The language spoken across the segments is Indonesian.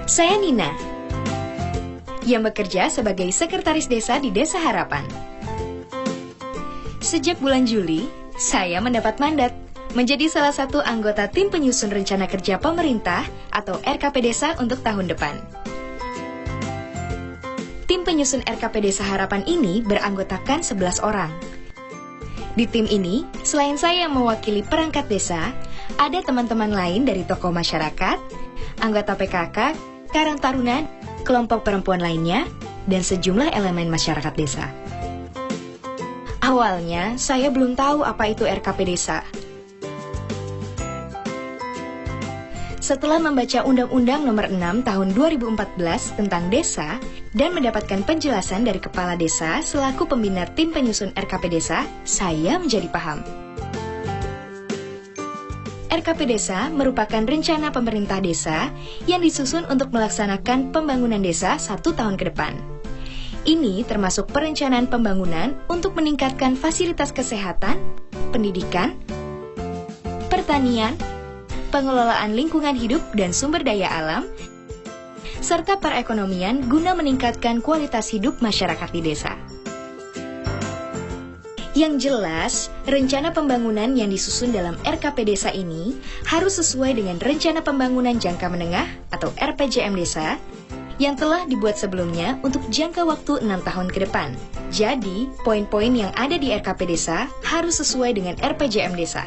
Saya Nina, yang bekerja sebagai sekretaris desa di Desa Harapan. Sejak bulan Juli, saya mendapat mandat menjadi salah satu anggota tim penyusun rencana kerja pemerintah atau RKP Desa untuk tahun depan. Tim penyusun RKP Desa Harapan ini beranggotakan 11 orang. Di tim ini, selain saya yang mewakili perangkat desa, ada teman-teman lain dari tokoh masyarakat, anggota PKK, Karang Taruna, kelompok perempuan lainnya, dan sejumlah elemen masyarakat desa. Awalnya, saya belum tahu apa itu RKP Desa. Setelah membaca Undang-Undang Nomor 6 Tahun 2014 tentang desa dan mendapatkan penjelasan dari Kepala Desa selaku pembina tim penyusun RKP Desa, saya menjadi paham. RKP Desa merupakan rencana pemerintah desa yang disusun untuk melaksanakan pembangunan desa 1 tahun ke depan. Ini termasuk perencanaan pembangunan untuk meningkatkan fasilitas kesehatan, pendidikan, pertanian, pengelolaan lingkungan hidup dan sumber daya alam, serta perekonomian guna meningkatkan kualitas hidup masyarakat di desa. Yang jelas, rencana pembangunan yang disusun dalam RKP Desa ini harus sesuai dengan Rencana Pembangunan Jangka Menengah atau RPJM Desa yang telah dibuat sebelumnya untuk jangka waktu 6 tahun ke depan. Jadi, poin-poin yang ada di RKP Desa harus sesuai dengan RPJM Desa.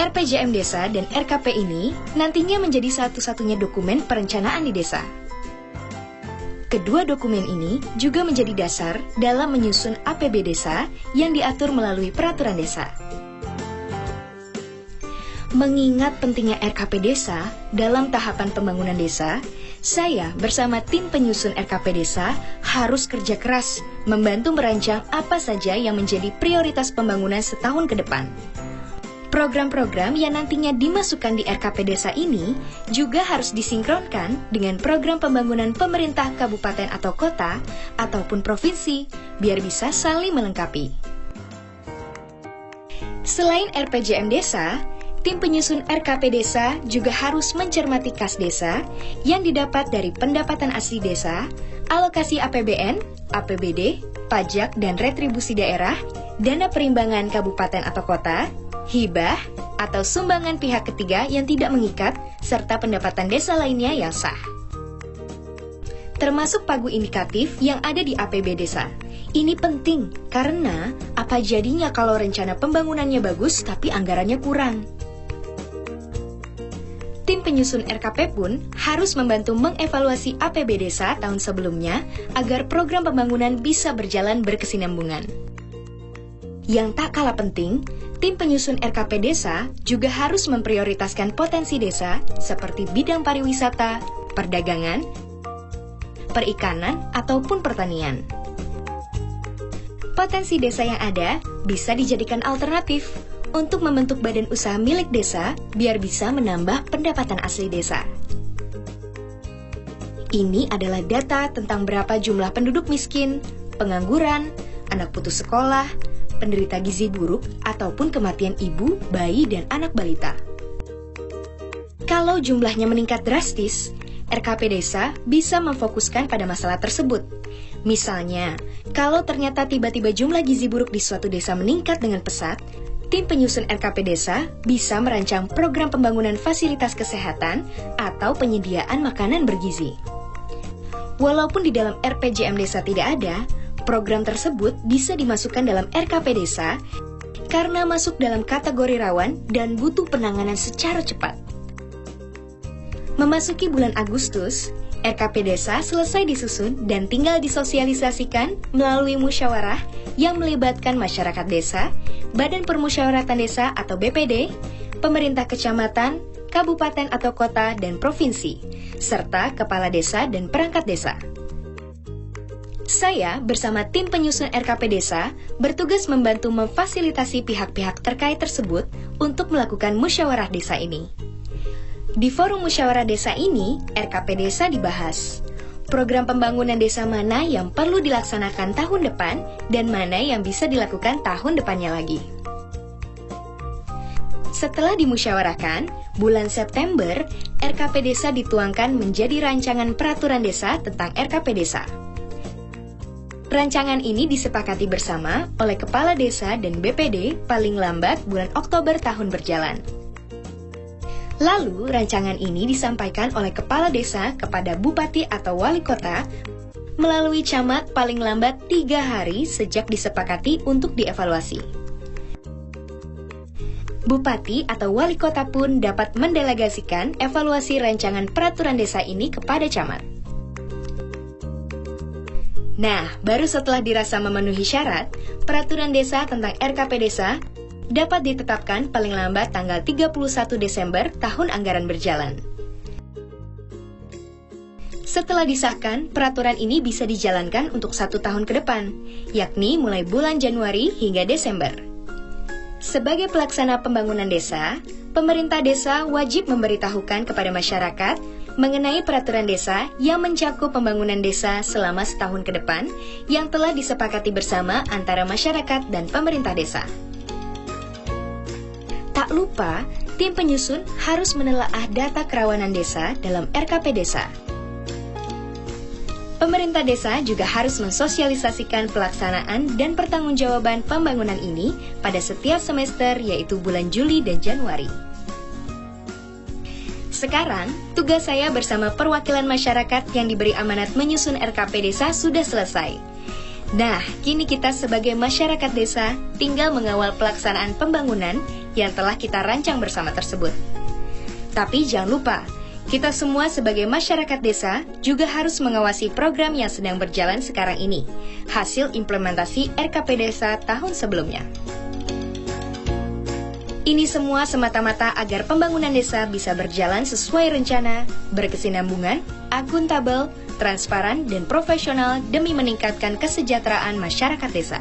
RPJM Desa dan RKP ini nantinya menjadi satu-satunya dokumen perencanaan di desa. Kedua dokumen ini juga menjadi dasar dalam menyusun APB Desa yang diatur melalui peraturan desa. Mengingat pentingnya RKP Desa dalam tahapan pembangunan desa, saya bersama tim penyusun RKP Desa harus kerja keras membantu merancang apa saja yang menjadi prioritas pembangunan setahun ke depan. Program-program yang nantinya dimasukkan di RKP Desa ini juga harus disinkronkan dengan program pembangunan pemerintah kabupaten atau kota ataupun provinsi biar bisa saling melengkapi. Selain RPJM Desa, tim penyusun RKP Desa juga harus mencermati kas desa yang didapat dari pendapatan asli desa, alokasi APBN, APBD, pajak dan retribusi daerah, dana perimbangan kabupaten atau kota, hibah, atau sumbangan pihak ketiga yang tidak mengikat, serta pendapatan desa lainnya yang sah. Termasuk pagu indikatif yang ada di APB Desa. Ini penting karena apa jadinya kalau rencana pembangunannya bagus tapi anggarannya kurang. Tim penyusun RKP pun harus membantu mengevaluasi APB Desa tahun sebelumnya agar program pembangunan bisa berjalan berkesinambungan. Yang tak kalah penting, tim penyusun RKP Desa juga harus memprioritaskan potensi desa seperti bidang pariwisata, perdagangan, perikanan, ataupun pertanian. Potensi desa yang ada bisa dijadikan alternatif untuk membentuk badan usaha milik desa biar bisa menambah pendapatan asli desa. Ini adalah data tentang berapa jumlah penduduk miskin, pengangguran, anak putus sekolah, penderita gizi buruk, ataupun kematian ibu, bayi, dan anak balita. Kalau jumlahnya meningkat drastis, RKP Desa bisa memfokuskan pada masalah tersebut. Misalnya, kalau ternyata tiba-tiba jumlah gizi buruk di suatu desa meningkat dengan pesat, tim penyusun RKP Desa bisa merancang program pembangunan fasilitas kesehatan atau penyediaan makanan bergizi. Walaupun di dalam RPJM Desa tidak ada, program tersebut bisa dimasukkan dalam RKP Desa karena masuk dalam kategori rawan dan butuh penanganan secara cepat. Memasuki bulan Agustus, RKP Desa selesai disusun dan tinggal disosialisasikan melalui musyawarah yang melibatkan masyarakat desa, Badan Permusyawaratan Desa atau BPD, pemerintah kecamatan, kabupaten atau kota, dan provinsi, serta kepala desa dan perangkat desa. Saya bersama tim penyusun RKP Desa bertugas membantu memfasilitasi pihak-pihak terkait tersebut untuk melakukan musyawarah desa ini. Di forum musyawarah desa ini, RKP Desa dibahas. Program pembangunan desa mana yang perlu dilaksanakan tahun depan dan mana yang bisa dilakukan tahun depannya lagi. Setelah dimusyawarahkan, bulan September, RKP Desa dituangkan menjadi rancangan peraturan desa tentang RKP Desa. Rancangan ini disepakati bersama oleh Kepala Desa dan BPD paling lambat bulan Oktober tahun berjalan. Lalu, rancangan ini disampaikan oleh Kepala Desa kepada Bupati atau Wali Kota melalui camat paling lambat 3 hari sejak disepakati untuk dievaluasi. Bupati atau wali kota pun dapat mendelegasikan evaluasi rancangan peraturan desa ini kepada camat. Nah, baru setelah dirasa memenuhi syarat, peraturan desa tentang RKP Desa dapat ditetapkan paling lambat tanggal 31 Desember tahun anggaran berjalan. Setelah disahkan, peraturan ini bisa dijalankan untuk 1 tahun ke depan, yakni mulai bulan Januari hingga Desember. Sebagai pelaksana pembangunan desa, pemerintah desa wajib memberitahukan kepada masyarakat mengenai peraturan desa yang mencakup pembangunan desa selama setahun ke depan yang telah disepakati bersama antara masyarakat dan pemerintah desa. Tak lupa, tim penyusun harus menelaah data kerawanan desa dalam RKP Desa. Pemerintah desa juga harus mensosialisasikan pelaksanaan dan pertanggungjawaban pembangunan ini pada setiap semester, yaitu bulan Juli dan Januari. Sekarang, tugas saya bersama perwakilan masyarakat yang diberi amanat menyusun RKP Desa sudah selesai. Nah, kini kita sebagai masyarakat desa tinggal mengawal pelaksanaan pembangunan yang telah kita rancang bersama tersebut. Tapi jangan lupa, kita semua sebagai masyarakat desa juga harus mengawasi program yang sedang berjalan sekarang ini, hasil implementasi RKP Desa tahun sebelumnya. Ini semua semata-mata agar pembangunan desa bisa berjalan sesuai rencana, berkesinambungan, akuntabel, transparan, dan profesional demi meningkatkan kesejahteraan masyarakat desa.